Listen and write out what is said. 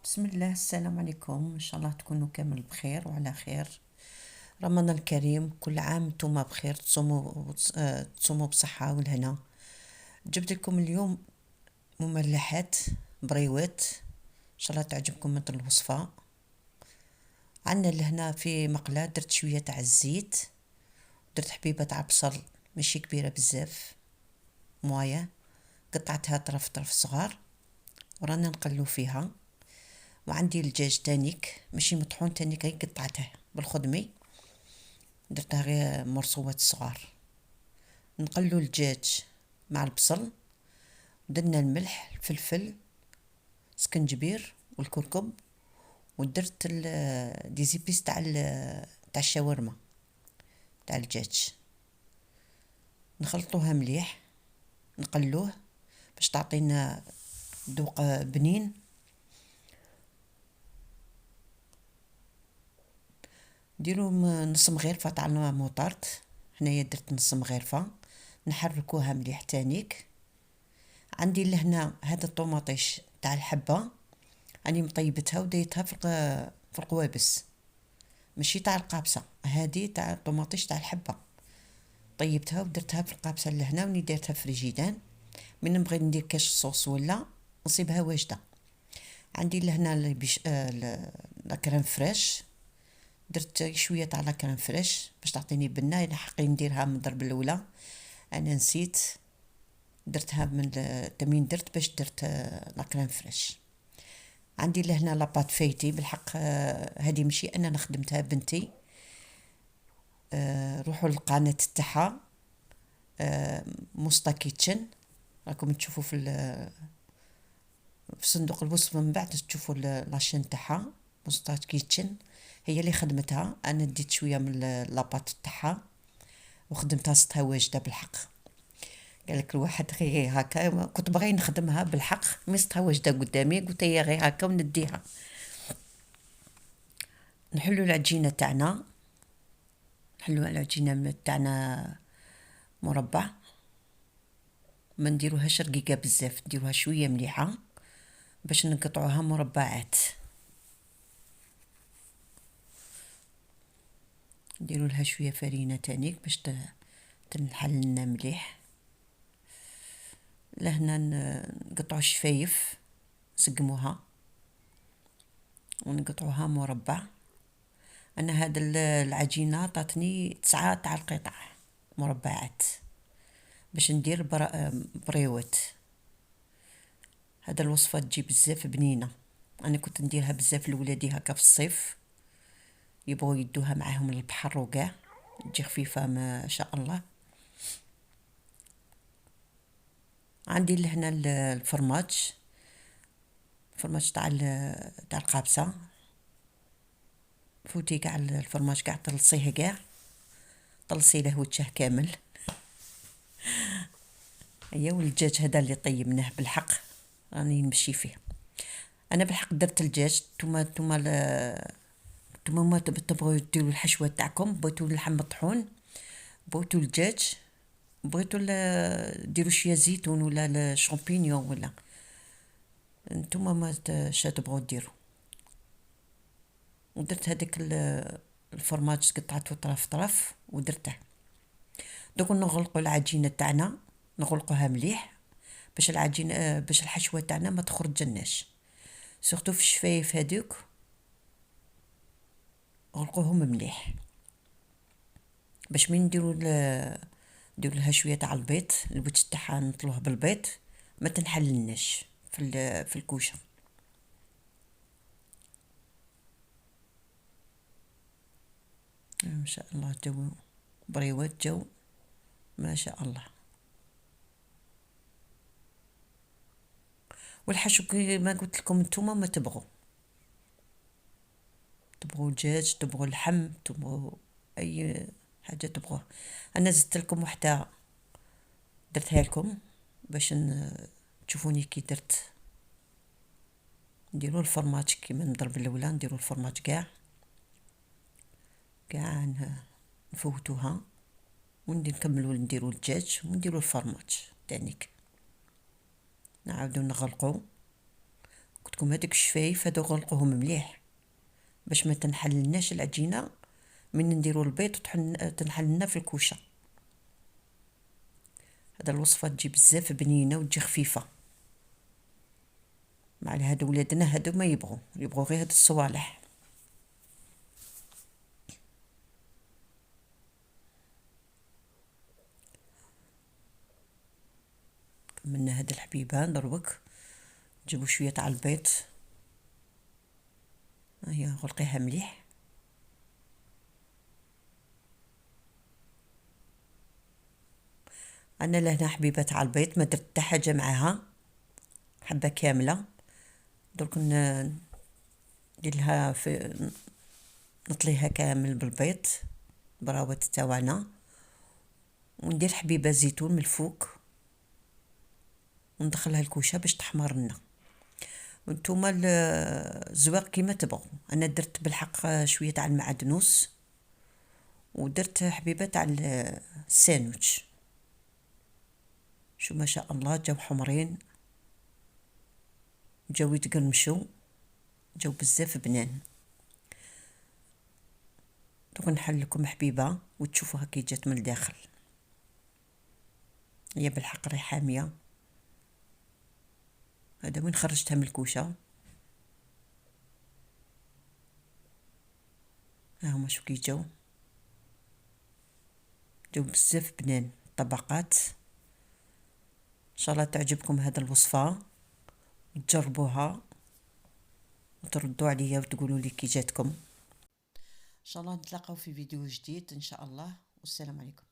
بسم الله. السلام عليكم، ان شاء الله تكونوا كامل بخير وعلى خير. رمضان الكريم، كل عام نتوما بخير، تصوموا بصحة والهنا. جبت لكم اليوم مملحات بريوات، ان شاء الله تعجبكم مثل الوصفة. عندنا لهنا في مقلاة درت شوية تاع الزيت، درت حبيبة تاع بصل ماشي كبيرة بزاف، موية، قطعتها طرف صغار ورانا نقلو فيها. وعندي الدجاج تانيك ماشي مطحون، تانيك غير قطعته بالخدمي، درتها غير مرصوات صغار. نقلو الدجاج مع البصل، درنا الملح، الفلفل، سكنجبير والكركم، ودرت دي زيبيس تاع الشاورما تاع الدجاج. نخلطوها مليح، نقلوه باش تعطينا ذوق بنين. نديرو نص مغرفة تاع موطارد، هنايا درت نص مغرفة، نحركوها مليح تانيك. عندي لهنا هذا الطوماطيش تاع الحبة، راني مطيبتها وديتها في القوابس، ماشي تاع القابصة، هذه تاع الطوماطيش تاع الحبة. طيبتها ودرتها في القابصة لهنا، وني ديرتها في فريجيدان. من نبغي ندير كاش صوص ولا نصيبها واجدة. عندي لهنا لا كريم فريش، درت شوية تاع لا كريم فريش باش تعطيني بنة. الا حقي نديرها من الضربة الاولى انا نسيت، درتها من تمين درت باش درت لا كريم فريش. عندي لهنا لاباط فايتي بالحق، هذه ماشي انا خدمتها، بنتي. روحوا للقناة تاعها، موسطا كيتشن، راكم تشوفوا في صندوق الوصف من بعد تشوفوا لاشين تاعها، موسطا كيتشن. هي اللي خدمتها، انا ديت شويه من لاباط تاعها وخدمتها صتها واجده بالحق. قالك الواحد غير هكا، كنت باغي نخدمها بالحق ميصتها واجده قدامي، قلت هي غير هكا ونديها. نحلو العجينه تاعنا، نحلو العجينه تاعنا مربع، ما نديروهاش رقيقه بزاف، نديروها شويه مليحه باش نقطعوها مربعات. نديرو لها شويه فرينه تانيك باش تنحل لنا مليح. لهنا نقطعو الشفايف، نسقموها ونقطعوها مربع. انا هاد العجينه عطاتني 9 تاع القطع مربعات باش ندير بريوت. هذا الوصفه تجي بزاف بنينه، انا كنت نديرها بزاف لولادي هكا في الصيف، يبغوا يدوها معاهم للبحر وكاع، تجي خفيفه ما شاء الله. عندي لهنا الفرماج تاع القابصه، فوتي كاع الفرماج كاع طلصيه كاع، طلصي له وجهه كامل. هي والدجاج هذا اللي طيبناه بالحق راني نمشي فيه. انا بالحق درت الدجاج، نتوما ما تبغوا ديروا الحشوه تاعكم، بغيتوا اللحم مطحون، بغيتوا الدجاج، بغيتوا ديروا شويه زيتون ولا الشامبينيون، ولا نتوما ما تبغوا ديروا. ودرت هذاك الفرماج قطعته طرف ودرته. دوك نغلقوا العجينه تاعنا، نغلقوها مليح باش العجينه باش الحشوه تاعنا ما تخرجناش، سورتو في الشفايف هذوك غلقوهم مليح باش من نديرو لها شويه تاع البيض، الوجه تاعها نطلوه بالبيض ما تنحللناش في الكوشه. ما شاء الله جو بريوات، جو ما شاء الله. والحشو ما قلت لكم نتوما ما تبغوا دجاج، تبغوا لحم، تبغوا اي حاجه تبغوها. انا زدت لكم وحده درتها لكم باش تشوفوني كي درت. نديرو الفرماج كيما نضرب الاولى، نديرو الفرماج كاع نفوتوها نكملو نديرو الدجاج ونديرو الفرماج تانيك، نعاودو نغلقو. قلتلكم هذوك الشفايف هادو غلقوهم مليح باش ما تنحللناش العجينه من نديرو البيض تنحللنا في الكوشه. هذا الوصفه تجي بزاف بنينه وتجي خفيفه مع هادو ولادنا، هادو ما يبغوا غير هاد الصوالح. كملنا هاد الحبيبه دروك نجيبو شويه تاع البيض، هي غلقيها مليح. انا لهنا حبيبه تاع البيض ما درت حتى حاجه معاها، حبه كامله. درك ندير لها في نطليها كامل بالبيض براوة تاوعنا، وندير حبيبه زيتون من الفوق وندخلها الكوشه باش تحمر لنا. وانتوما الزواق كيما تبغوا. انا درت بالحق شويه تاع المعدنوس ودرت حبيبه تاع الساندويتش. شو ما شاء الله جاو حمرين، جاو يتقرمشوا، جاو بزاف بنان. دوك نحل لكم حبيبه وتشوفوها كي جات من الداخل، هي بالحق ريحه حاميه. هذا وين خرجتها من الكوشه، ها هما شو كي جاو بزاف بنان طبقات. ان شاء الله تعجبكم هذه الوصفه وتجربوها وتردوا عليا وتقولوا لي كي جاتكم. ان شاء الله نتلاقاو في فيديو جديد ان شاء الله، والسلام عليكم.